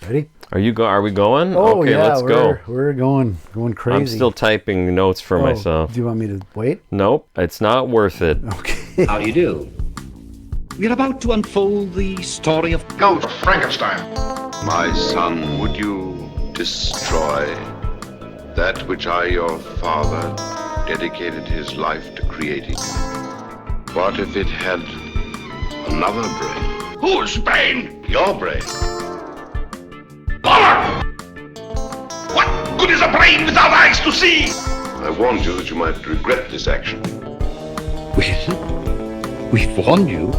Ready? Are we going? Oh, okay, yeah, let's go. We're going crazy. I'm still typing notes for myself. Do you want me to wait? Nope, it's not worth it. Okay. How do you do? We're about to unfold the story of Ghost of Frankenstein. My son, would you destroy that which I, your father, dedicated his life to creating? What if it had another brain? Whose brain? Your brain. Power! What good is a brain without eyes to see? I warned you that you might regret this action. Well, we've warned you.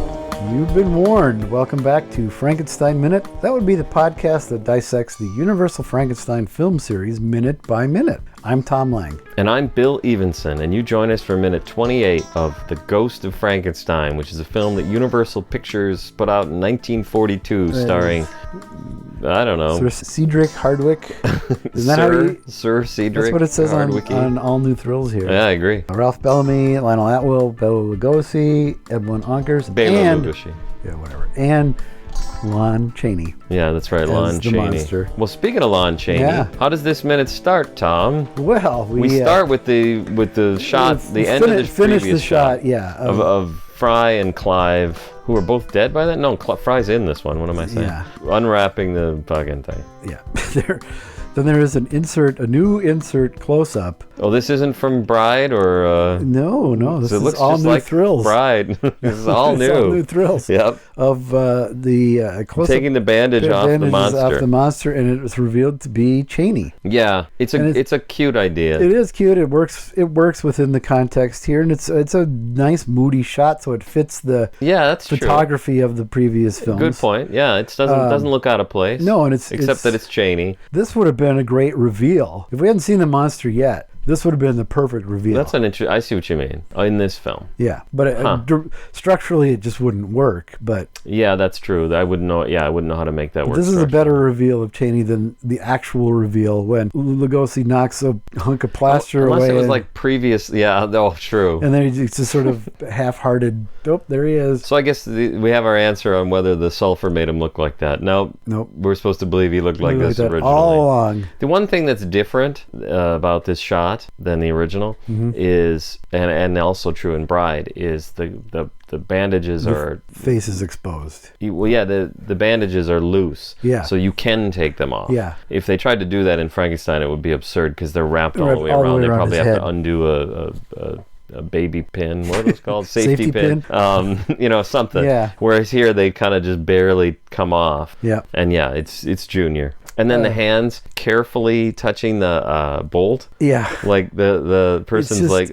You've been warned. Welcome back to Frankenstein Minute. That would be the podcast that dissects the Universal Frankenstein film series minute by minute. I'm Tom Lang. And I'm Bill Evenson, and you join us for minute 28 of The Ghost of Frankenstein, which is a film that Universal Pictures put out in 1942, starring, I don't know. Sir Cedric Hardwicke. Sir Cedric That's what it says Hardwicke. on All New Thrills here. Yeah, I agree. Ralph Bellamy, Lionel Atwill, Bela Lugosi, Edwin Onkers, and Lon Chaney. Yeah, that's right, Lon Chaney. Monster. Well, speaking of Lon Chaney, how does this minute start, Tom? Well, we start with the shot, the end of the previous shot, of Fry and Clive, who are both dead by then. No, Fry's in this one. What am I saying? Yeah. Unwrapping the fucking thing. Yeah. Then there is a new insert close-up. Oh, this isn't from Bride or... No, this is All New like Thrills. Bride. This is all new. All New Thrills. Yep. Of the close-up. Taking the bandage off the monster. And it was revealed to be Chaney. Yeah, it's a cute idea. It is cute. It works within the context here, and it's a nice moody shot, so it fits the photography of the previous films. Good point. Yeah, it doesn't look out of place. No, and except that it's Chaney. This would have been a great reveal. If we hadn't seen the monster yet, this would have been the perfect reveal. That's I see what you mean. In this film. Yeah, but structurally it just wouldn't work. But yeah, that's true. I wouldn't know. Yeah, I wouldn't know how to make that work. This is a better reveal of Chaney than the actual reveal when Lugosi knocks a hunk of plaster away. Unless it was like previous. Yeah, true. And then he's just sort of half-hearted. Oh, there he is. So I guess we have our answer on whether the sulfur made him look like that. Nope. We're supposed to believe he looked like this originally. All along. The one thing that's different about this shot than the original is, and also true in Bride, is the bandages are... face is exposed. The bandages are loose. Yeah. So you can take them off. Yeah. If they tried to do that in Frankenstein, it would be absurd because they're wrapped all the way around. They probably have to undo a baby pin. What are those called? Safety pin. Something. Yeah. Whereas here they kind of just barely come off. Yeah. And it's Junior. And then the hands carefully touching the bolt. Yeah. Like the person's just, like,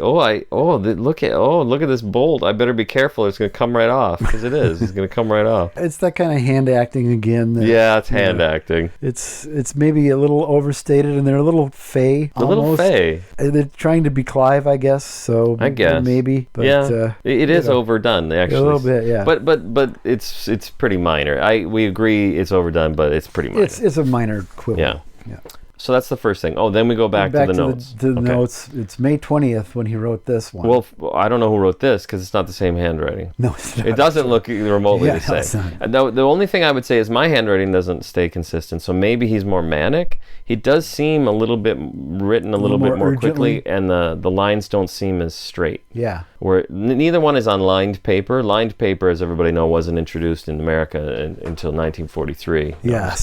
look at this bolt. I better be careful. It's going to come right off, because it is. It's going to come right off. It's that kind of hand acting again. It's hand acting. It's maybe a little overstated, and they're a little fey. They're trying to be Clive, I guess. So I guess maybe. But, it is overdone actually. A little bit, yeah. But it's pretty minor. We agree it's overdone, but it's pretty minor. It's a minor quibble. Yeah. So that's the first thing. Oh, then we go back to the notes. The notes. It's May 20th when he wrote this one. Well, I don't know who wrote this because it's not the same handwriting. No, it's not. It doesn't look remotely the same. It's not. The only thing I would say is my handwriting doesn't stay consistent, so maybe he's more manic. He does seem a little bit written a little bit more quickly, and the lines don't seem as straight. Yeah. Where neither one is on lined paper. Lined paper, as everybody knows, wasn't introduced in America until 1943. Yeah.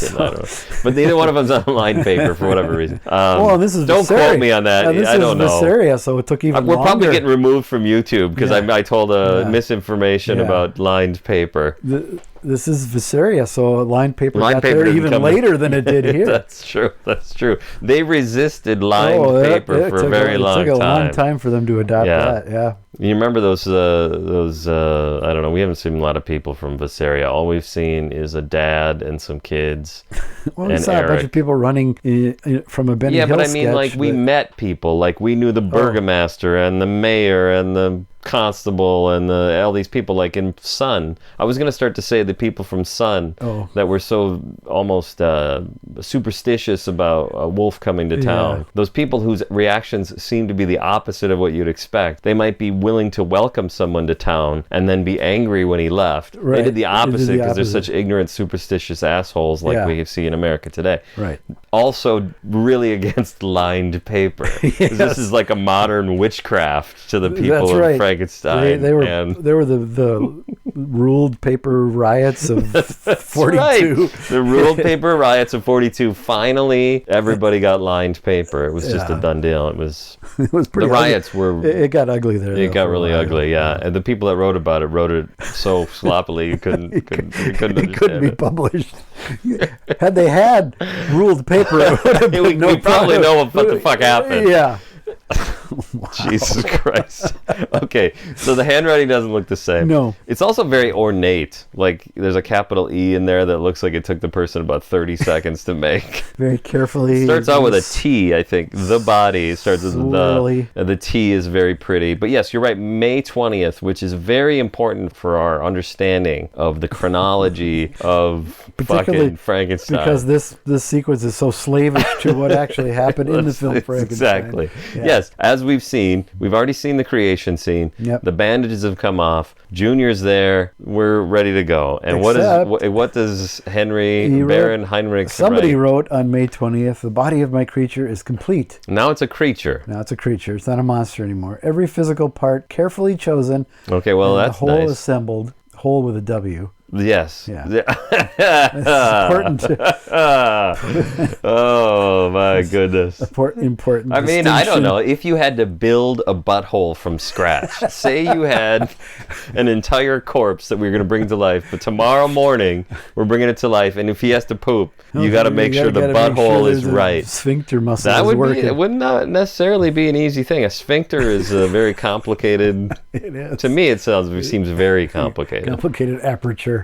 But neither one of them's on lined paper for whatever reason. This is don't quote me on that. I don't know. Visceria, so it took even We're longer. probably getting removed from YouTube because I told misinformation about lined paper. This is Visceria, so lined paper got there even later than it did here. That's true. They resisted lined paper for a very long time. It took a long time for them to adopt that, yeah. You remember those I don't know, we haven't seen a lot of people from Visceria. All we've seen is a dad and some kids. Well, we saw a bunch of people running from a Benny Hill but I sketch. mean, like, we met people. Like, we knew the burgomaster and the mayor and the constable and all these people, like in Sun. I was going to start to say the people from Sun that were so almost superstitious about a wolf coming to town. Those people whose reactions seem to be the opposite of what you'd expect. They might be willing to welcome someone to town and then be angry when he left. Right. They did the opposite because they're opposite. such ignorant, superstitious assholes like we see in America today. Right. Also, really against lined paper. Yes. This is like a modern witchcraft to the people That's of right. Frankenstein. They were the ruled paper riots of 42. Right. The ruled paper riots of 42. Finally, everybody got lined paper. It was just a done deal. It was pretty the riots ugly. were. It got ugly there. It got really ugly, yeah. And the people that wrote about it wrote it so sloppily you couldn't It understand couldn't be it. published. Had they had ruled paper, it would have been we probably know what the fuck happened. Yeah. Wow. Jesus Christ. Okay, so the handwriting doesn't look the same. No. It's also very ornate. Like, there's a capital E in there that looks like it took the person about 30 seconds to make. Very carefully. Starts out with a T, I think. The body starts with Swirly. the T is very pretty. But yes, you're right, May 20th, which is very important for our understanding of the chronology of fucking Frankenstein. Because this sequence is so slavish to what actually happened in the film Frankenstein. Exactly. Yeah. Yes, as we've already seen the creation scene. Yep. The bandages have come off. Junior's there. We're ready to go. And what does Baron Heinrich Somebody write? wrote on May 20th, the body of my creature is complete. Now it's a creature. Now it's a creature. It's not a monster anymore. Every physical part carefully chosen. Okay, well, and that's the whole nice. assembled. Whole with a W. Yes. Yeah. It's important. Oh my goodness. Important. I mean, I don't distinction. know. If you had to build a butthole from scratch, say you had an entire corpse that we were going to bring to life, but tomorrow morning we're bringing it to life, and if he has to poop, you got to make sure the butthole is right. Sphincter muscle That is would working. be. It would not necessarily be an easy thing. A sphincter is a very complicated. It is. To me, it seems very complicated. Complicated aperture.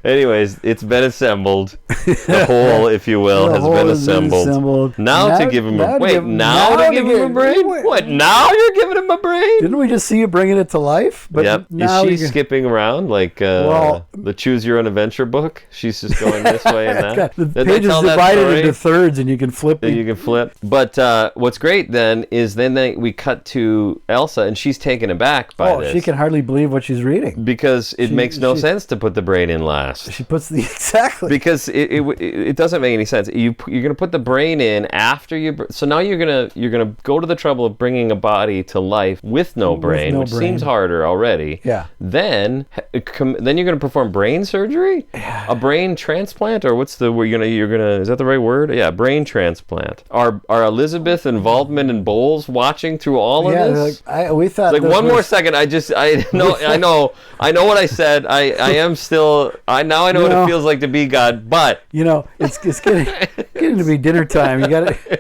Anyways, it's been assembled. The whole, if you will, The has whole been has been assembled. assembled. Now to give him a brain. Now to give him a brain? Wait. What? Now you're giving him a brain? Didn't we just see you bringing it to life? But Yep. now Is she skipping around like the Choose Your Own Adventure book? She's just going this way and that. The Did they page is tell that divided story? into thirds, and you can flip. That you can flip. But what's great then is we cut to Elsa, and she's taken aback by this. She can hardly believe what she's reading. Because it makes no sense to put the brain in last. She puts the exactly. Because it doesn't make any sense. You're gonna put the brain in after you. So now you're gonna go to the trouble of bringing a body to life with no brain, which seems harder already. Yeah. Then you're gonna perform brain surgery, a brain transplant, or what's the word you're gonna? Is that the right word? Yeah, brain transplant. Are Elizabeth and Waldman and Bowles watching through all of this? We thought. Like, one more second. I know what I said. I am still. I know what it feels like to be God. But it's getting to be dinner time. You got to.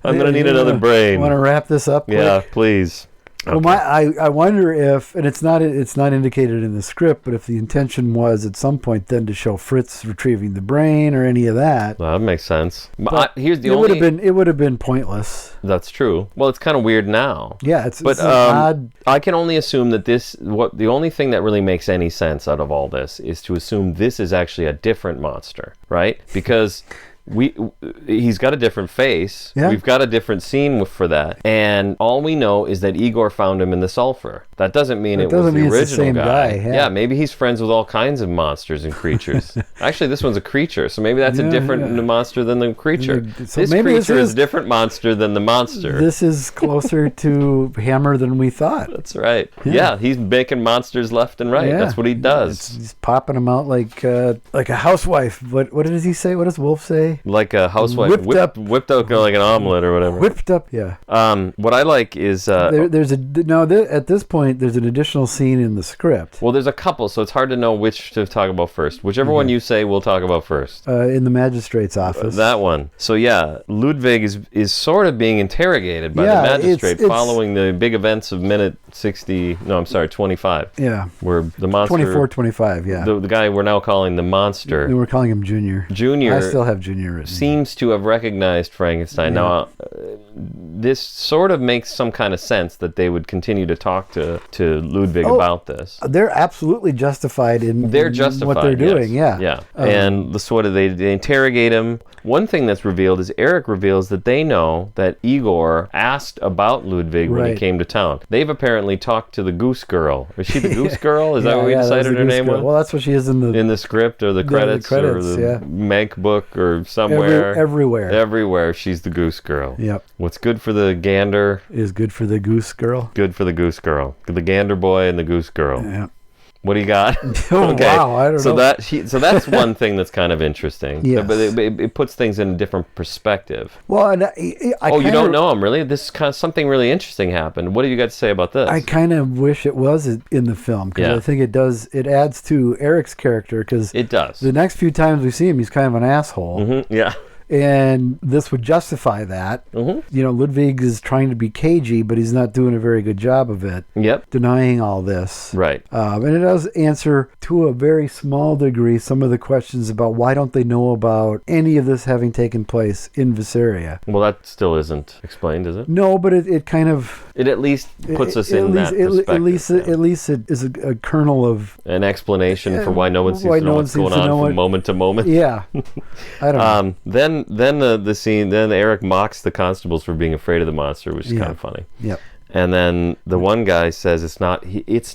I'm gonna need another brain. Want to wrap this up? Quick? Yeah, please. Okay. Well, I wonder if, and it's not indicated in the script, but if the intention was at some point then to show Fritz retrieving the brain or any of that. Well, that makes sense. Here's the it would have been pointless. That's true. Well, it's kind of weird now. Yeah, it's odd. I can only assume that the only thing that really makes any sense out of all this is to assume this is actually a different monster, right? Because he's got a different face. Yeah. We've got a different scene for that, and all we know is that Igor found him in the sulfur. That doesn't mean it was the original it's the same guy. Yeah, maybe he's friends with all kinds of monsters and creatures. Actually, this one's a creature, so maybe that's a different monster than the creature. So this maybe creature is a different monster than the monster. This is closer to Hammer than we thought. That's right. Yeah, he's making monsters left and right. Yeah. That's what he does. He's popping them out like a housewife. What does he say? What does Wolf say? Like a housewife whipped out like an omelet or whatever. Whipped up, yeah. What I like is at this point there's an additional scene in the script. Well, there's a couple, so it's hard to know which to talk about first. Whichever one you say, we'll talk about first. In the magistrate's office. That one. So yeah, Ludwig is sort of being interrogated by the magistrate following the big events of minute 25. Yeah. Where the monster 24-25, yeah. The guy we're now calling the monster. And we're calling him Junior. Junior. I still have Junior. her. Seems to have recognized Frankenstein. Yeah. Now, this sort of makes some kind of sense that they would continue to talk to Ludwig about this. They're absolutely justified in what they're doing. Yes. Yeah. And the sort of they interrogate him. One thing that's revealed is Eric reveals that they know that Igor asked about Ludwig when he came to town. They've apparently talked to the Goose Girl. Is she the Goose Girl? Is that what we decided her name was? Well, that's what she is in the script or the credits or the Meg book or somewhere. Everywhere she's the Goose Girl. Yep. What's good for the gander is good for the Goose Girl. Good for the Goose Girl. The gander boy and the Goose Girl. Yeah. What do you got? Wow, I don't know. So that's one thing that's kind of interesting. Yes. But it puts things in a different perspective. Well, and you don't know him, really? This kind of something really interesting happened. What do you got to say about this? I kind of wish it was in the film, because I think it adds to Eric's character, because it does. The next few times we see him, he's kind of an asshole. Mm-hmm. Yeah. And this would justify that. Mm-hmm. You know, Ludwig is trying to be cagey, but he's not doing a very good job of it. Yep. Denying all this. Right. And it does answer, to a very small degree, some of the questions about why don't they know about any of this having taken place in Visaria. Well, that still isn't explained, is it? No, but it kind of... It at least puts us in that perspective. At least it is a kernel of... An explanation for why no one seems to know what's going on from moment to moment. Yeah. I don't know. Then the scene. Then Eric mocks the constables for being afraid of the monster, which is kind of funny. Yep. And then the one guy says it's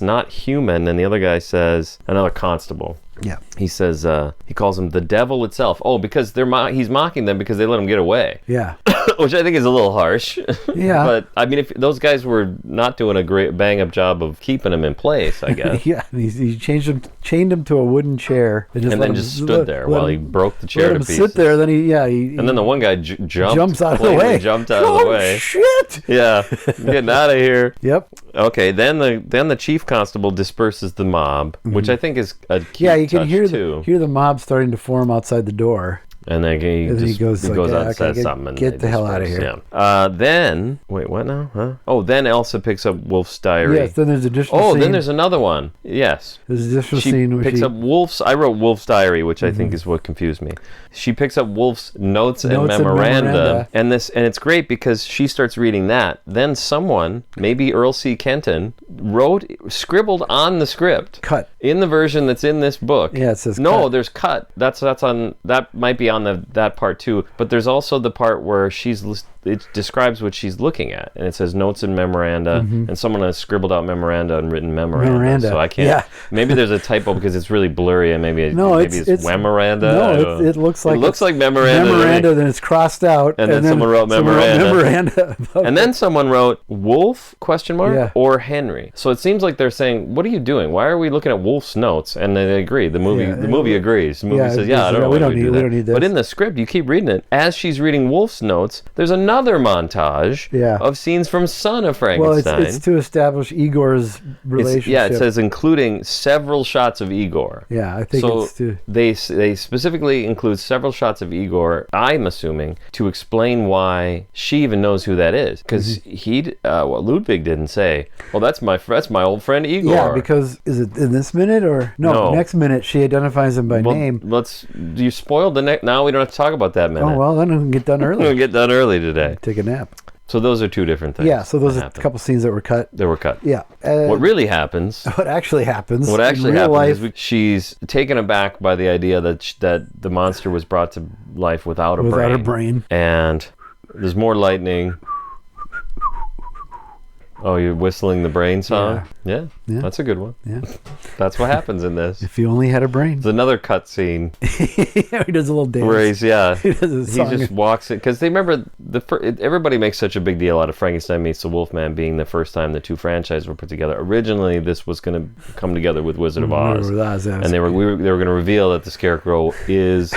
not human, and the other guy says, another constable. Yeah. He says he calls him the devil itself. Oh, because he's mocking them because they let him get away. Yeah. Which I think is a little harsh. Yeah. But I mean, if those guys were not doing a great bang up job of keeping him in place, I guess. Yeah. He chained him to a wooden chair, and then just stood there while he broke the chair to pieces. Sit there. Then he and then the one guy jumps out of the way. Jumped out of the way. Shit! Yeah. Getting out of here. Yep. Okay. Then the chief constable disperses the mob, which I think is a key you can hear too. Hear the mob starting to form outside the door. And then he goes out and says something. And get the hell out of here. Yeah. Then, wait, what now? Huh? Oh, then Elsa picks up Wolf's diary. Yes, then there's additional scene. Then there's another one. Yes. There's additional scene where she picks up Wolf's... I wrote Wolf's diary, which I think is what confused me. She picks up Wolf's notes and memoranda. And it's great because she starts reading that. Then someone, maybe Earl C. Kenton, scribbled on the script. Cut. In the version that's in this book. Yeah, it says no, cut. there's cut. That might be on that part too, but there's also the part where it describes what she's looking at, and it says notes and memoranda, and someone has scribbled out memoranda and written memoranda. So I can't. Yeah. Maybe there's a typo because it's really blurry, and maybe it's memoranda. No, it looks like memoranda. Then it's crossed out, and then someone wrote memoranda. And then it. Someone wrote Wolf ? Or Henry. So it seems like they're saying, "What are you doing? Why are we looking at Wolf's notes?" And they agree. The movie agrees. The movie says, "Yeah, I don't know. We don't need this." But in the script, you keep reading it. As she's reading Wolf's notes, there's another montage of scenes from Son of Frankenstein. Well, it's to establish Igor's relationship. It says including several shots of Igor. Yeah, I think it's to... They specifically include several shots of Igor, I'm assuming, to explain why she even knows who that is. Because Ludwig didn't say, well, that's my old friend Igor. Yeah, because is it in this minute or... No, next minute she identifies him by name. You spoiled the next... Now we don't have to talk about that minute. Oh, well, then we can get done early. We'll get done early today. Take a nap. So those are two different things. Yeah, so those are a couple scenes that were cut. Yeah. What really happens... What actually happens is she's taken aback by the idea that the monster was brought to life without a brain. And there's more lightning. Oh, you're whistling the brain song? Yeah. That's a good one. Yeah. That's what happens in this. If you only had a brain. There's another cut scene. He does a little dance. Where he just walks in. Because they remember, everybody makes such a big deal out of Frankenstein Meets the Wolfman being the first time the two franchises were put together. Originally, this was going to come together with Wizard of Oz. And they were going to reveal that the Scarecrow is...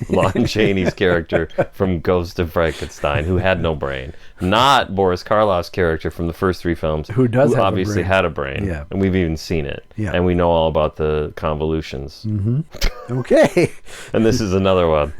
Lon Chaney's character from Ghost of Frankenstein, who had no brain. Not Boris Karloff's character from the first three films, who obviously had a brain. Yeah. And we've even seen it. Yeah. And we know all about the convolutions. Mm-hmm. Okay. And this is another one.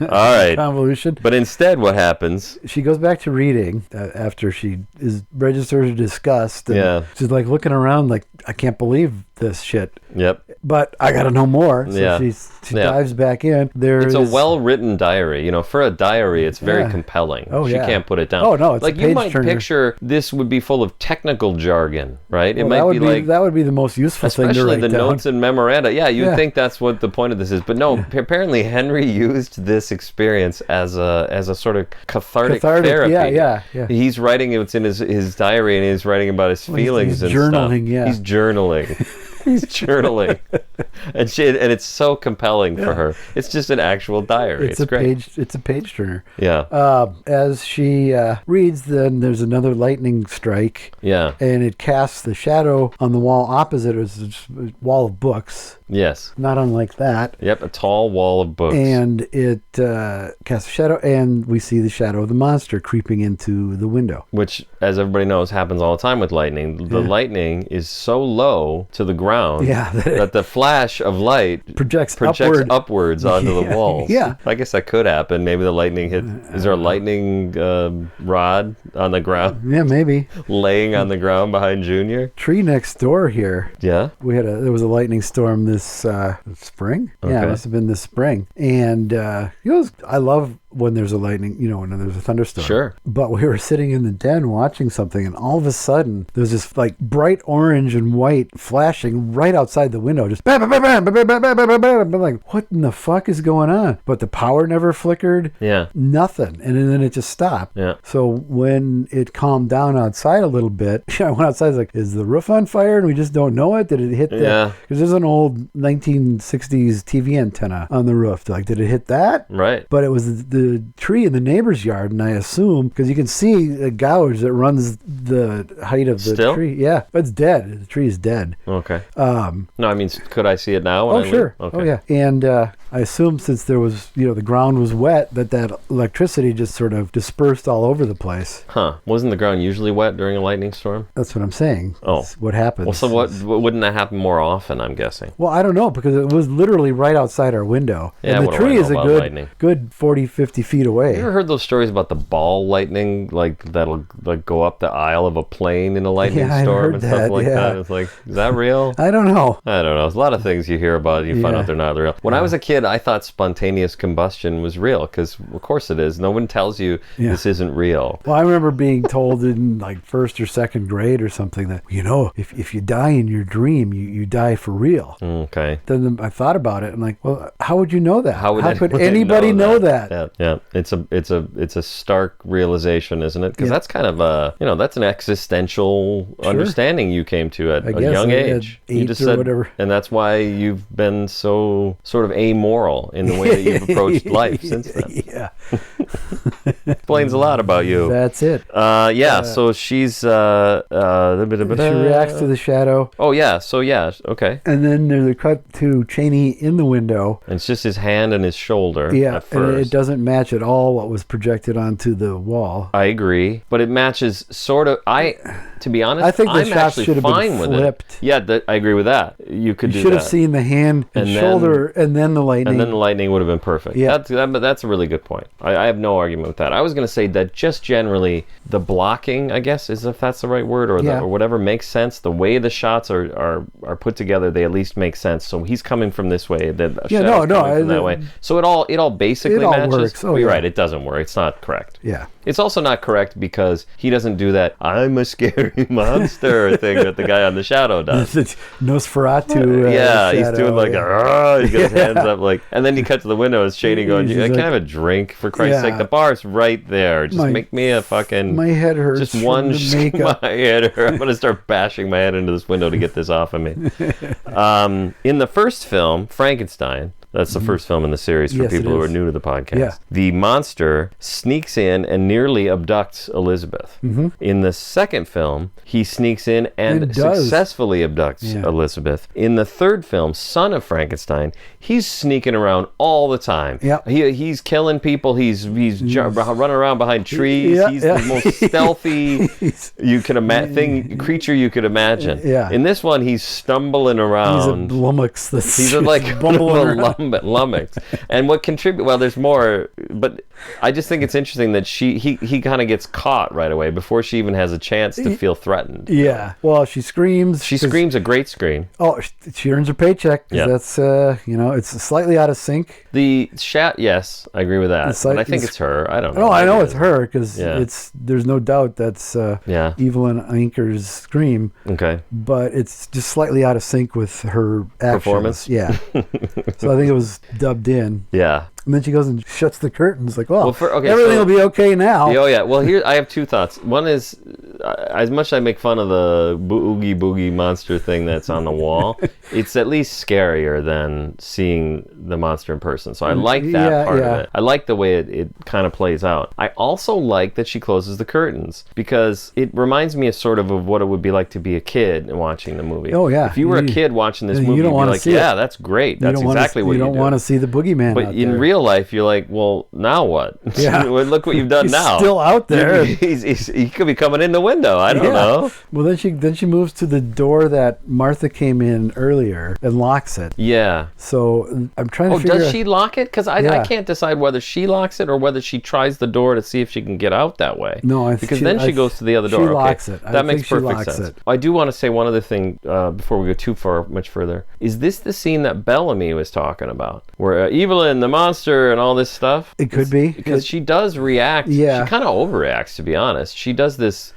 All right. Convolution. But instead, what happens? She goes back to reading after she is registered to disgust. And she's like looking around like, I can't believe this shit. Yep. But I got to know more. So she dives back in. It's a well-written diary. For a diary, it's very compelling. Oh, she yeah. can't put it down. Oh, no, it's like a you might page-turner. picture this would be full of technical jargon, right? It Well, might that would be like that would be the most useful thing to especially write the down. notes and memoranda. Yeah, you'd think that's what the point of this is, but no. Apparently, Henry used this experience as a sort of cathartic therapy. Yeah. He's writing it's in his diary, and he's writing about his feelings he's and journaling, stuff. yeah. He's journaling. He's journaling, and it's so compelling for her. It's just an actual diary. It's great. It's a page turner. Yeah. As she reads, then there's another lightning strike. Yeah. And it casts the shadow on the wall opposite. It's a wall of books. Yes. Not unlike that. Yep. A tall wall of books. And it casts a shadow, and we see the shadow of the monster creeping into the window. Which, as everybody knows, happens all the time with lightning. The lightning is so low to the ground that the flash of light projects upwards onto the walls. Yeah. I guess that could happen. Maybe the lightning hit. Is there a lightning rod on the ground? Yeah, maybe. Laying on the ground behind Junior? Tree next door here. Yeah? There was a lightning storm this spring. Okay. Yeah, it must have been this spring. And I love when there's a lightning, when there's a thunderstorm. Sure. But we were sitting in the den watching something, and all of a sudden there's this like bright orange and white flashing right outside the window, just bam, bam, bam, bam, bam, bam, bam, bam, bam. I'm like, what in the fuck is going on? But the power never flickered. Yeah. Nothing. And then it just stopped. Yeah. So when it calmed down outside a little bit, I went outside, I was like, is the roof on fire and we just don't know it? Did it hit Yeah. Because there's an old 1960s TV antenna on the roof. Like, did it hit that? Right. But it was the tree in the neighbor's yard, and I assume, because you can see a gouge that runs the height of the Still? tree. Yeah, but it's dead. The tree is dead. Okay. No, I mean, could I see it now? When Oh, I leave? sure. Okay. Oh, yeah. And I assume since there was, the ground was wet, that electricity just sort of dispersed all over the place. Huh. Wasn't the ground usually wet during a lightning storm? That's what I'm saying. Oh. That's what happens. Well, so wouldn't that happen more often, I'm guessing? Well, I don't know, because it was literally right outside our window. Yeah, and what the do I tree know is a about lightning? good 40, 50 feet away. You ever heard those stories about the ball lightning, like that'll like go up the aisle of a plane in a lightning Yeah, I've storm heard and stuff that, like yeah. that? It's like, is that real? I don't know. I don't know. There's a lot of things you hear about, you find Yeah. out they're not real. When I was a kid, I thought spontaneous combustion was real, because of course it is. No one tells you this isn't real. Well, I remember being told in like first or second grade or something that, if you die in your dream, you die for real. Okay. Then I thought about it and like, well, how would you know that? How could anybody know that? Yeah. It's a stark realization, isn't it? Because that's kind of that's an existential understanding you came to at I a guess young at age. 8 You just or said, whatever. and that's why you've been so sort of amoral in the way that you've approached life since then. Yeah. Explains a lot about you. That's it. So she's She reacts to the shadow. Oh yeah, so yeah, okay. And then there's a cut to Cheney in the window. And it's just his hand and his shoulder Yeah, at and first. it doesn't match at all what was projected onto the wall. I agree, but it matches sort of. To be honest, I think the I'm shots actually should have been fine with flipped. it. Yeah, I agree with that. You could do You should that. have seen the hand and And then- shoulder and then the lightning. And then the lightning would have been perfect. Yeah. That's a really good point. I have no argument with that. I was going to say that just generally the blocking, I guess, is if that's the right word, or or whatever makes sense. The way the shots are put together, they at least make sense. So he's coming from this way. Coming from that way. So it all basically matches. Works. Oh, You're yeah. right. It doesn't work. It's not correct. Yeah. It's also not correct because he doesn't do that "I'm a scary monster" thing that the guy on the shadow does. It's Nosferatu. He's shadow, doing like he's got his hands up like, and then you cut to the window. It's Shady going, He's "I like, can have a drink for Christ's Yeah. sake. The bar's right there. Just make me a fucking." My head hurts. Just from one the makeup. my head hurt. I'm gonna start bashing my head into this window to get this off of me. In the first film, Frankenstein. That's the first film in the series for Yes, people it who are is. new to the podcast. Yeah. The monster sneaks in and nearly abducts Elizabeth. In the second film, he sneaks in and And does. successfully abducts Yeah. Elizabeth. In the third film, Son of Frankenstein, he's sneaking around all the time. Yeah. He's killing people. He's running around behind trees. Yeah, He's yeah. the most stealthy creature you could imagine. Yeah. In this one, he's stumbling He's a around. lummox. He's like bumbling around. lummox. And what well, there's more, but I just think it's interesting that he kind of gets caught right away before she even has a chance to feel threatened. Yeah. Well, she screams. She screams a great scream. Oh, she earns her paycheck. Yeah. That's, it's slightly out of sync. The shat, yes, I agree with that. But I think it's her. I don't know. No, I know it's her because there's no doubt that's Evelyn Anker's scream. Okay. But it's just slightly out of sync with her actions. Performance? Yeah. So I think it was dubbed in. Yeah. And then she goes and shuts the curtains like, well okay, everything will be okay now. Oh, yeah. Well, here I have two thoughts. One is, as much as I make fun of the Oogie Boogie monster thing that's on the wall, it's at least scarier than seeing the monster in person. So I like that part of it. I like the way it kind of plays out. I also like that she closes the curtains because it reminds me of sort of what it would be like to be a kid and watching the movie. Oh, yeah. If you were a kid watching this movie, you'd be like, yeah, that's great. That's exactly what you do. You don't want to see the boogeyman But out in there. Real life, you're like, well, now what? Yeah. Look what you've done He's now. still out there. He could be coming in the window. I don't know. Well, then she moves to the door that Martha came in earlier and locks it. Yeah. So I'm trying to figure out. Does she lock it? Because I can't decide whether she locks it or whether she tries the door to see if she can get out that way. No, because then she goes to the other door. She locks it. That makes perfect sense. I do want to say one other thing before we go much further. Is this the scene that Bellamy was talking about, where Evelyn, the monster, and all this stuff? It could be because she does react. Yeah. She kind of overreacts, to be honest. She does this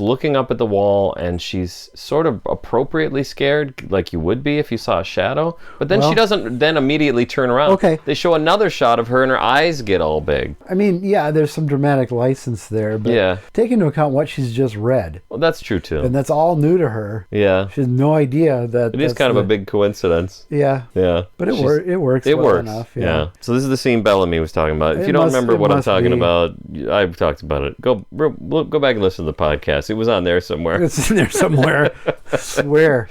looking up at the wall, and she's sort of appropriately scared, like you would be if you saw a shadow. But then she doesn't then immediately turn around. Okay. They show another shot of her, and her eyes get all big. I mean, yeah, there's some dramatic license there, but take into account what she's just read. Well, that's true too. And that's all new to her. Yeah. She has no idea that. It is kind of a big coincidence. Yeah. Yeah. But it works. It well works enough. Yeah. So this is the scene Bellamy was talking about. If you don't remember what I'm talking about, I've talked about it. Go back and listen to the podcast. It was on there somewhere. It's in there somewhere. I swear.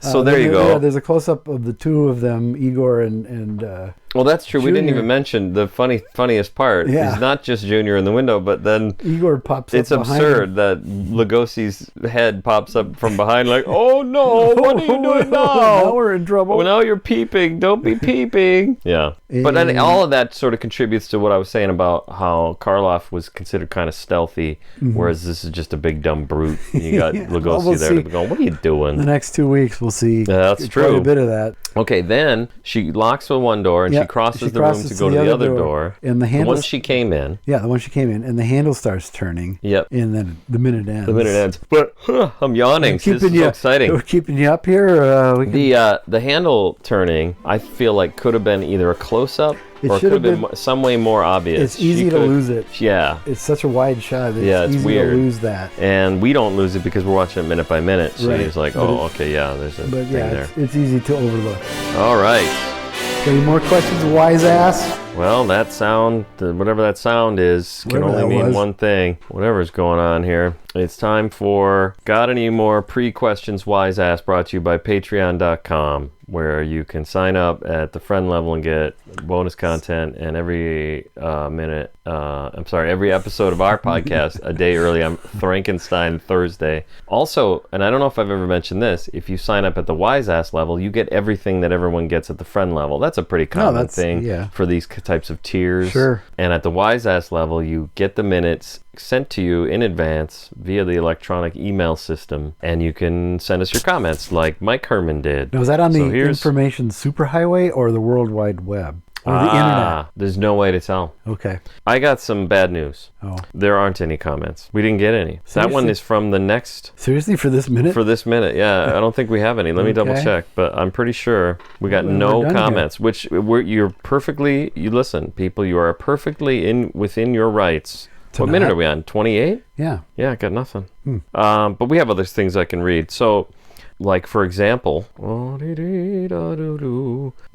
So there you go. Yeah, there's a close-up of the two of them, Igor and well, that's true. Junior. We didn't even mention the funniest part is not just Junior in the window, but then Igor pops up. It's absurd that Lugosi's head pops up from behind like, oh no, what are you doing now? Now we're in trouble. Well, now you're peeping. Don't be peeping. Yeah. But then all of that sort of contributes to what I was saying about how Karloff was considered kind of stealthy, whereas this is just a big dumb brute. You got Lugosi there to be going, what are you doing? The next 2 weeks we'll see that's quite true. a bit of that. Okay, then she locks the one door and she crosses the room to go to the other door. And the one she came in. Yeah, the one she came in. And the handle starts turning. Yep. And then the minute ends. But I'm yawning. This is so exciting. We're keeping you up here. The handle turning, I feel like could have been either a close-up or it could have been some way more obvious. It's easy to lose it. Yeah. It's such a wide shot. It's easy weird to lose that. And we don't lose it because we're watching it minute by minute. So it's like, there's a thing there. It's easy to overlook. All right. Any more questions, wise ass? Well, that sound, whatever that sound is, can only mean one thing. Whatever's going on here. It's time for Got Any More Pre-Questions Wise Ass, brought to you by Patreon.com, where you can sign up at the friend level and get bonus content, and every episode of our podcast a day early on Frankenstein Thursday. Also, and I don't know if I've ever mentioned this, if you sign up at the Wise Ass level, you get everything that everyone gets at the friend level. That's a pretty common thing for these types of tiers. Sure. And at the Wise Ass level, you get the minutes sent to you in advance via the electronic email system, and you can send us your comments like Mike Herman did. Now, is that on the information superhighway or the World Wide Web? Or the internet? There's no way to tell. Okay. I got some bad news. Oh. There aren't any comments. We didn't get any. Seriously? That one is from the next... Seriously? For this minute? For this minute, yeah. I don't think we have any. Let me double check. But I'm pretty sure we got no comments. Here. Which, you're perfectly... You listen, people, you are perfectly within your rights. What minute are we on? 28? Yeah. Yeah, I got nothing. But we have other things I can read. So... Like, for example,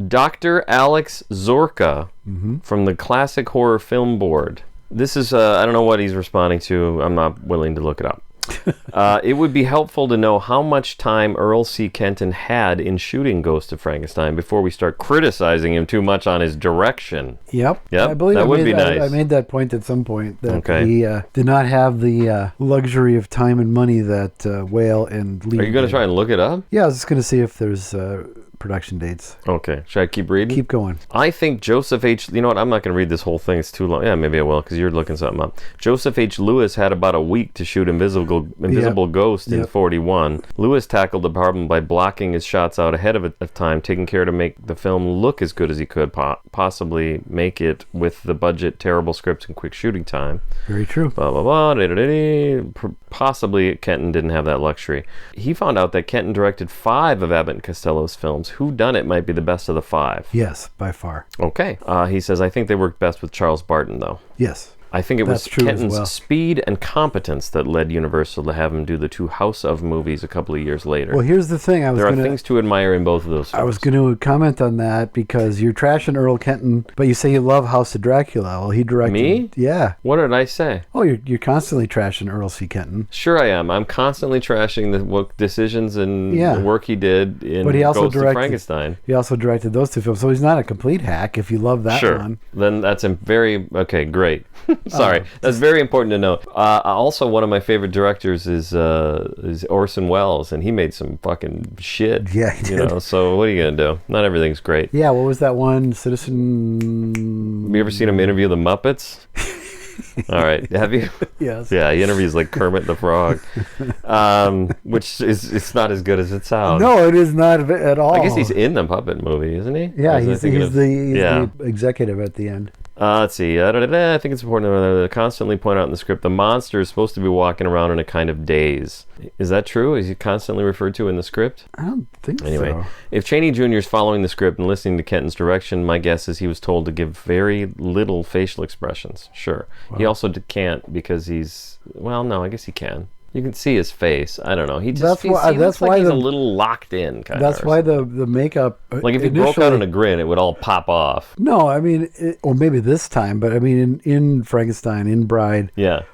Dr. Alex Zorka from the Classic Horror Film Board. This is, I don't know what he's responding to. I'm not willing to look it up. It would be helpful to know how much time Earl C. Kenton had in shooting Ghost of Frankenstein before we start criticizing him too much on his direction. Yep. I believe that would be nice. I made that point at some point that he did not have the luxury of time and money that Whale and Lee. Are you going to try and look it up? Yeah, I was just going to see if there's production dates. Okay. Should I keep reading? Keep going. I think Joseph H. You know what? I'm not going to read this whole thing. It's too long. Yeah, maybe I will because you're looking something up. Joseph H. Lewis had about a week to shoot Invisible Ghost in 41. Lewis tackled the problem by blocking his shots out ahead of time, taking care to make the film look as good as he could, possibly make it with the budget, terrible scripts, and quick shooting time. Very true. Blah, blah, blah, possibly Kenton didn't have that luxury. He found out that Kenton directed 5 of Abbott and Costello's films. Who Done It might be the best of the 5. Yes, by far. Okay. He says, I think they worked best with Charles Barton, though. Yes. I think it was Kenton's well. speed and competence that led Universal to have him do the 2 House of movies a couple of years later. Well, here's the thing. There are things to admire in both of those films. I was going to comment on that because you're trashing Earl Kenton, but you say you love House of Dracula. Well, he directed... Me? Yeah. What did I say? Oh, you're constantly trashing Earl C. Kenton. Sure I am. I'm constantly trashing the decisions and the work he did in Ghost of Frankenstein. He also directed those 2 films, so he's not a complete hack if you love that one. Then that's a very... Okay, great. Sorry. That's very important to know. Also, one of my favorite directors is Orson Welles, and he made some fucking shit. Yeah, he did. So what are you gonna do? Not everything's great. Yeah, what was that one? Citizen... Have you ever seen him interview the Muppets? All right, have you? Yes. Yeah, he interviews like Kermit the Frog, which it's not as good as it sounds. No, it is not at all. I guess he's in the Puppet movie, isn't he? Yeah, he's the executive at the end. Let's see. I think it's important to constantly point out in the script the monster is supposed to be walking around in a kind of daze. Is that true? Is he constantly referred to in the script? I don't think so. Anyway, if Chaney Jr. is following the script and listening to Kenton's direction, my guess is he was told to give very little facial expressions. Sure. Wow. He also can't because he's... Well, no, I guess he can. You can see his face. I don't know. He just looks like he's a little locked in. That's why the makeup. Like if he broke out in a grin, it would all pop off. No, I mean, or maybe this time, but I mean, in Frankenstein, in Bride,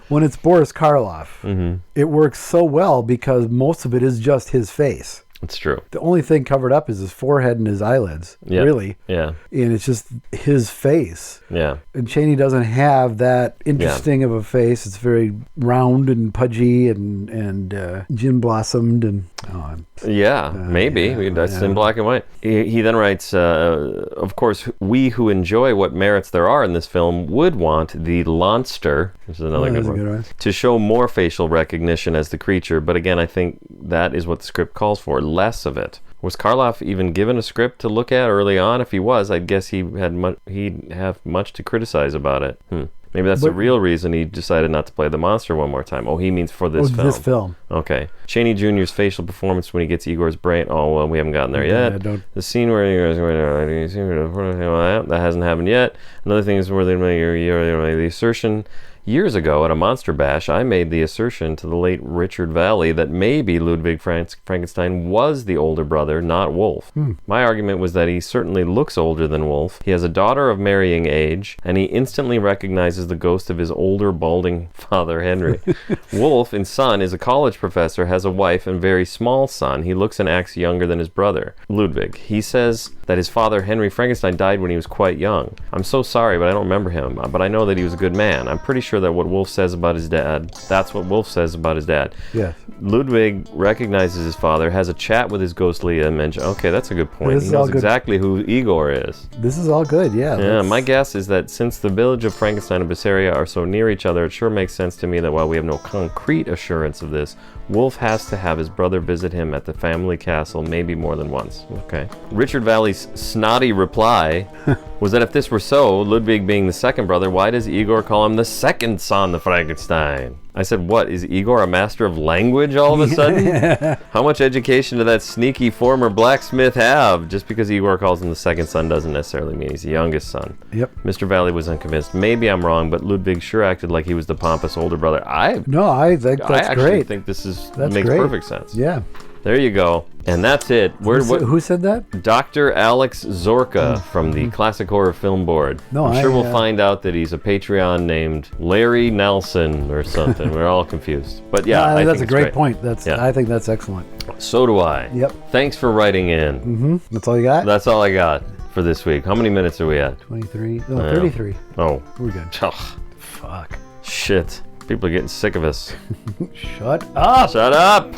when it's Boris Karloff, it works so well because most of it is just his face. It's true. The only thing covered up is his forehead and his eyelids, really. Yeah. And it's just his face. Yeah. And Chaney doesn't have that interesting of a face. It's very round and pudgy and gin blossomed and... maybe. That's in black and white. He then writes, of course, we who enjoy what merits there are in this film would want the Lonster, which is another good one, to show more facial recognition as the creature. But again, I think that is what the script calls for, less of it. Was Karloff even given a script to look at early on? If he was, I'd guess he'd have much to criticize about it. Maybe that's the real reason he decided not to play the monster one more time. Oh, he means for this film. This film. Okay. Chaney Jr.'s facial performance when he gets Igor's brain. Oh, well, we haven't gotten there yet. The scene where that hasn't happened yet. Another thing is where they make the assertion. Years ago at a Monster Bash, I made the assertion to the late Richard Vallee that maybe Ludwig Frankenstein was the older brother, not Wolf. My argument was that he certainly looks older than Wolf. He has a daughter of marrying age, and he instantly recognizes the ghost of his older, balding father, Henry. Wolf, in Son, is a college professor, has a wife, and very small son. He looks and acts younger than his brother, Ludwig. He says that his father, Henry Frankenstein, died when he was quite young. I'm so sorry, but I don't remember him. But I know that he was a good man. I'm pretty sure that what Wolf says about his dad, that's what Wolf says about his dad. Yes. Ludwig recognizes his father, has a chat with his ghostly image. Okay, that's a good point. He knows exactly who Igor is. This is all good, yeah. Yeah, my guess is that since the village of Frankenstein and Bessaria are so near each other, it sure makes sense to me that while we have no concrete assurance of this, Wolf has to have his brother visit him at the family castle maybe more than once. Okay. Richard Vallee's snotty reply was that if this were so, Ludwig being the second brother, why does Igor call him the second son of Frankenstein? I said, what, is Igor a master of language all of a sudden? How much education did that sneaky former blacksmith have? Just because Igor calls him the second son doesn't necessarily mean he's the youngest son. Yep. Mr. Vallee was unconvinced. Maybe I'm wrong, but Ludwig sure acted like he was the pompous older brother. I think that's great. I actually think this makes perfect sense. Yeah. There you go. And that's it. Who said that? Dr. Alex Zorka from the Classic Horror Film Board. I'm sure we'll find out that he's a Patreon named Larry Nelson or something. We're all confused. But yeah, that's a great point. I think that's excellent. So do I. Yep. Thanks for writing in. That's all you got? That's all I got for this week. How many minutes are we at? 23. No, 33. Oh. We're good. Ugh. Fuck. Shit. People are getting sick of us. Shut up. Shut up.